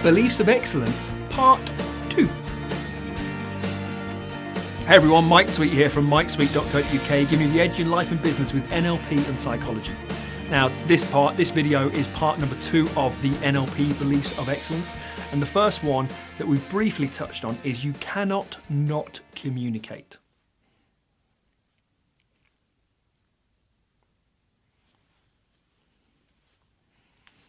Beliefs of Excellence, Part 2. Hey everyone, Mike Sweet here from mikesweet.co.uk, giving you the edge in life and business with NLP and psychology. Now, this video is part number 2 of the NLP Beliefs of Excellence. And the first one that we've briefly touched on is you cannot not communicate.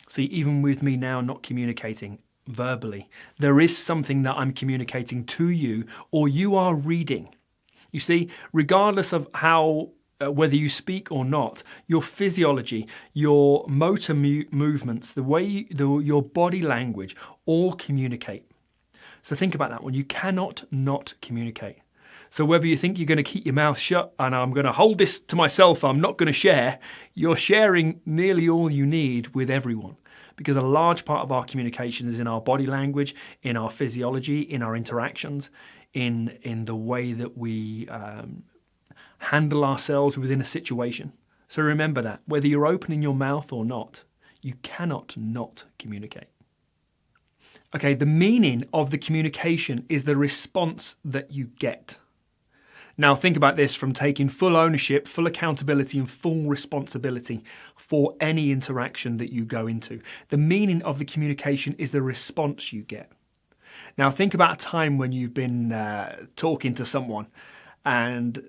See, even with me now not communicating verbally, there is something that I'm communicating to you or you are reading. You see, regardless of how, whether you speak or not, your physiology, your motor movements, the way your body language all communicate. So think about that one. You cannot not communicate. So whether you think you're going to keep your mouth shut and I'm going to hold this to myself, I'm not going to share, you're sharing nearly all you need with everyone. Because a large part of our communication is in our body language, in our physiology, in our interactions, in the way that we handle ourselves within a situation. So remember that, whether you're opening your mouth or not, you cannot not communicate. Okay, the meaning of the communication is the response that you get. Now think about this from taking full ownership, full accountability and full responsibility for any interaction that you go into. The meaning of the communication is the response you get. Now think about a time when you've been talking to someone and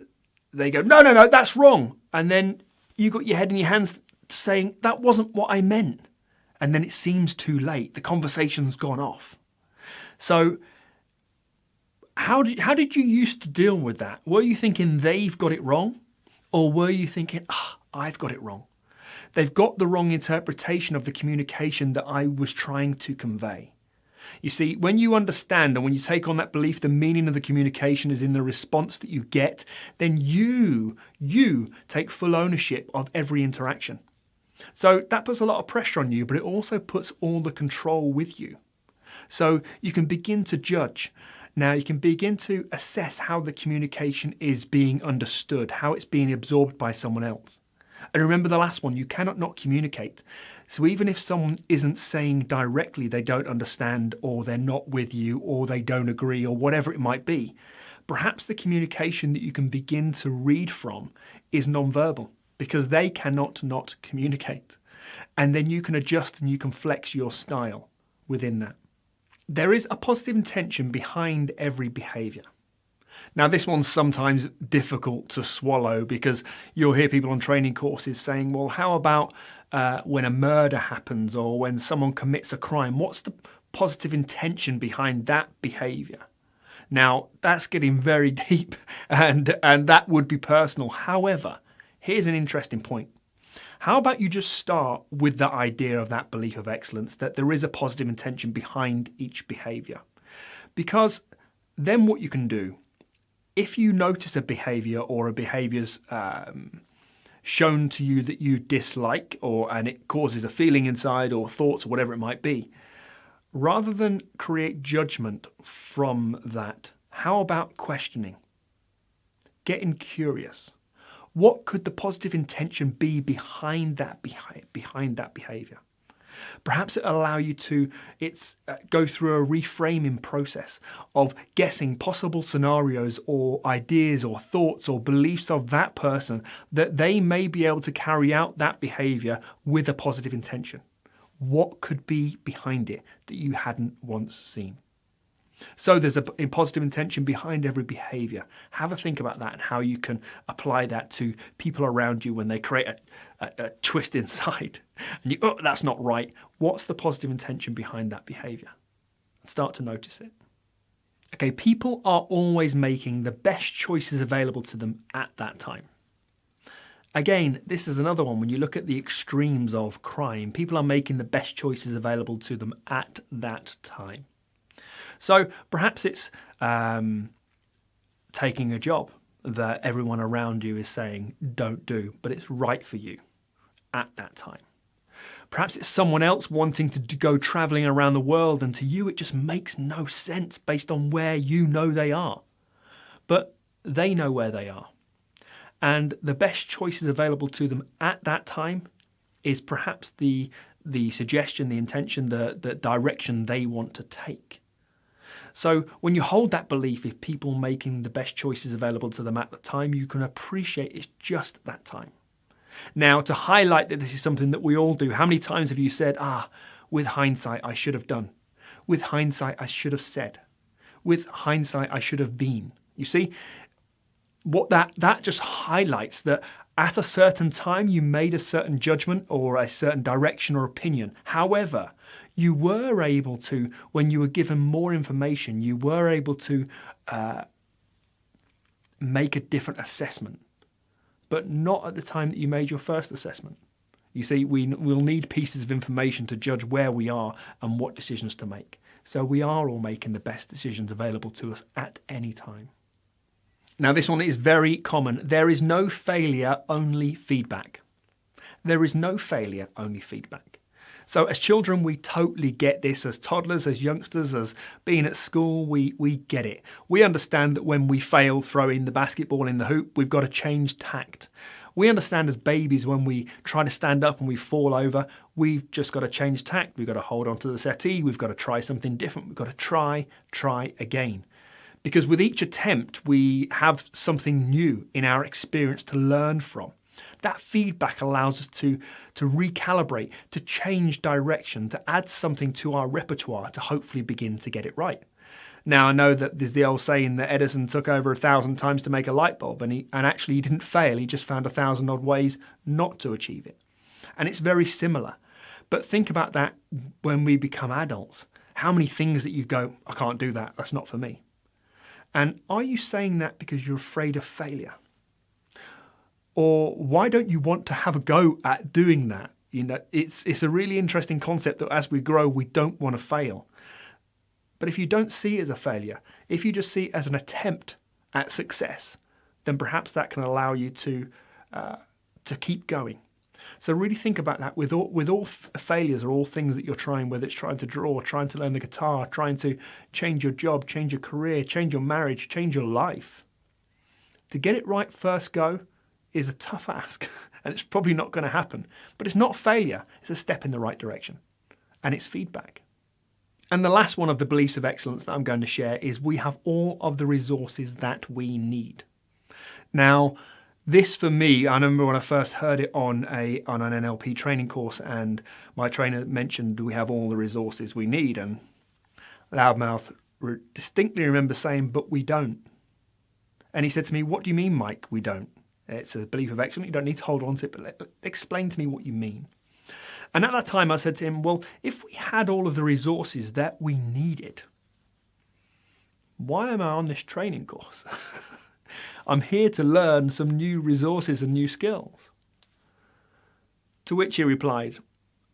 they go, no, that's wrong. And then you got your head in your hands saying, that wasn't what I meant. And then it seems too late. The conversation's gone off. So how did you used to deal with that? Were you thinking they've got it wrong? Or were you thinking, I've got it wrong? They've got the wrong interpretation of the communication that I was trying to convey. You see, when you understand and when you take on that belief, the meaning of the communication is in the response that you get, then you take full ownership of every interaction. So that puts a lot of pressure on you, but it also puts all the control with you. So you can begin to judge. Now you can begin to assess how the communication is being understood, how it's being absorbed by someone else. And remember the last one, you cannot not communicate. So even if someone isn't saying directly they don't understand or they're not with you or they don't agree or whatever it might be, perhaps the communication that you can begin to read from is nonverbal because they cannot not communicate. And then you can adjust and you can flex your style within that. There is a positive intention behind every behaviour. Now this one's sometimes difficult to swallow because you'll hear people on training courses saying, well, how about when a murder happens or when someone commits a crime? What's the positive intention behind that behaviour? Now that's getting very deep and that would be personal. However, here's an interesting point. How about you just start with the idea of that belief of excellence, that there is a positive intention behind each behaviour? Because then what you can do, if you notice a behaviour or a behaviour's shown to you that you dislike and it causes a feeling inside or thoughts or whatever it might be, rather than create judgment from that, how about questioning? Getting curious. What could the positive intention be behind that behaviour? Perhaps it'll allow you to go through a reframing process of guessing possible scenarios or ideas or thoughts or beliefs of that person that they may be able to carry out that behaviour with a positive intention. What could be behind it that you hadn't once seen? So there's a positive intention behind every behaviour. Have a think about that and how you can apply that to people around you when they create a twist inside. And you, that's not right. What's the positive intention behind that behaviour? Start to notice it. Okay, people are always making the best choices available to them at that time. Again, this is another one. When you look at the extremes of crime, people are making the best choices available to them at that time. So perhaps it's taking a job that everyone around you is saying don't do, but it's right for you at that time. Perhaps it's someone else wanting to go travelling around the world, and to you it just makes no sense based on where you know they are. But they know where they are. And the best choices available to them at that time is perhaps the the suggestion, the intention, the direction they want to take. So when you hold that belief of people making the best choices available to them at the time, you can appreciate it's just that time. Now, to highlight that this is something that we all do, how many times have you said, with hindsight, I should have done. With hindsight, I should have said. With hindsight, I should have been. You see, what that just highlights that at a certain time, you made a certain judgment or a certain direction or opinion. However, you were able to, when you were given more information, you were able to make a different assessment, but not at the time that you made your first assessment. You see, we'll need pieces of information to judge where we are and what decisions to make. So we are all making the best decisions available to us at any time. Now, this one is very common. There is no failure, only feedback. There is no failure, only feedback. So as children, we totally get this. As toddlers, as youngsters, as being at school, we get it. We understand that when we fail throwing the basketball in the hoop, we've got to change tact. We understand as babies when we try to stand up and we fall over, we've just got to change tact. We've got to hold on to the settee. We've got to try something different. We've got to try again. Because with each attempt, we have something new in our experience to learn from. That feedback allows us to recalibrate, to change direction, to add something to our repertoire to hopefully begin to get it right. Now, I know that there's the old saying that Edison took over 1,000 times to make a light bulb, and actually he didn't fail. He just found 1,000 odd ways not to achieve it. And it's very similar. But think about that when we become adults. How many things that you go, I can't do that, that's not for me. And are you saying that because you're afraid of failure? Or why don't you want to have a go at doing that? You know, it's a really interesting concept that as we grow, we don't want to fail. But if you don't see it as a failure, if you just see it as an attempt at success, then perhaps that can allow you to keep going. So really think about that with all failures or all things that you're trying, whether it's trying to draw, trying to learn the guitar, trying to change your job, change your career, change your marriage, change your life. To get it right first go is a tough ask, and it's probably not going to happen. But it's not failure, it's a step in the right direction, and it's feedback. And the last one of the beliefs of excellence that I'm going to share is we have all of the resources that we need. Now, this for me, I remember when I first heard it on an NLP training course, and my trainer mentioned we have all the resources we need, and Loudmouth distinctly remember saying, but we don't. And he said to me, what do you mean, Mike, we don't? It's a belief of excellence, you don't need to hold on to it, but explain to me what you mean. And at that time I said to him, well, if we had all of the resources that we needed, why am I on this training course? I'm here to learn some new resources and new skills. To which he replied,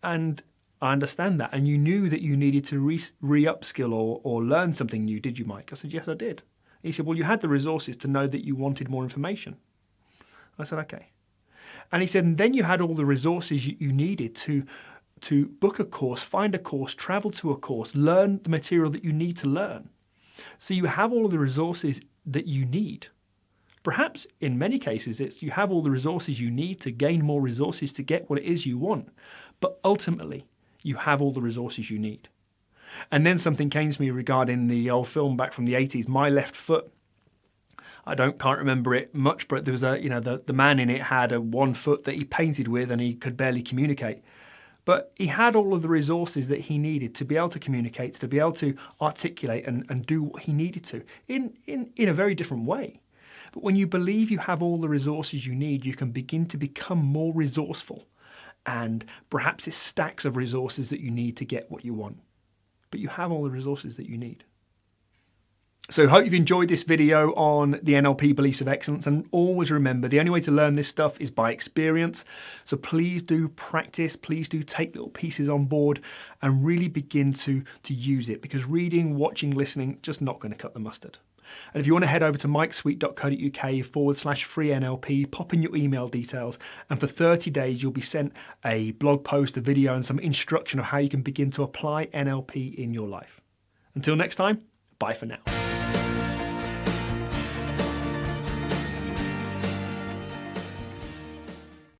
and I understand that, and you knew that you needed to re-upskill or learn something new, did you, Mike? I said, yes, I did. He said, well, you had the resources to know that you wanted more information. I said, okay. And he said, and then you had all the resources you needed to book a course, find a course, travel to a course, learn the material that you need to learn. So you have all of the resources that you need. Perhaps in many cases, it's you have all the resources you need to gain more resources to get what it is you want. But ultimately, you have all the resources you need. And then something came to me regarding the old film back from the 80s, My Left Foot. I can't remember it much, but there was the man in it had a one foot that he painted with and he could barely communicate. But he had all of the resources that he needed to be able to communicate, to be able to articulate and do what he needed to in a very different way. But when you believe you have all the resources you need, you can begin to become more resourceful. And perhaps it's stacks of resources that you need to get what you want. But you have all the resources that you need. So I hope you've enjoyed this video on the NLP beliefs of excellence, and always remember the only way to learn this stuff is by experience. So please do practice, please do take little pieces on board and really begin to use it, because reading, watching, listening, just not going to cut the mustard. And if you want to head over to mikesweet.co.uk/free NLP, pop in your email details, and for 30 days you'll be sent a blog post, a video and some instruction of how you can begin to apply NLP in your life. Until next time, bye for now.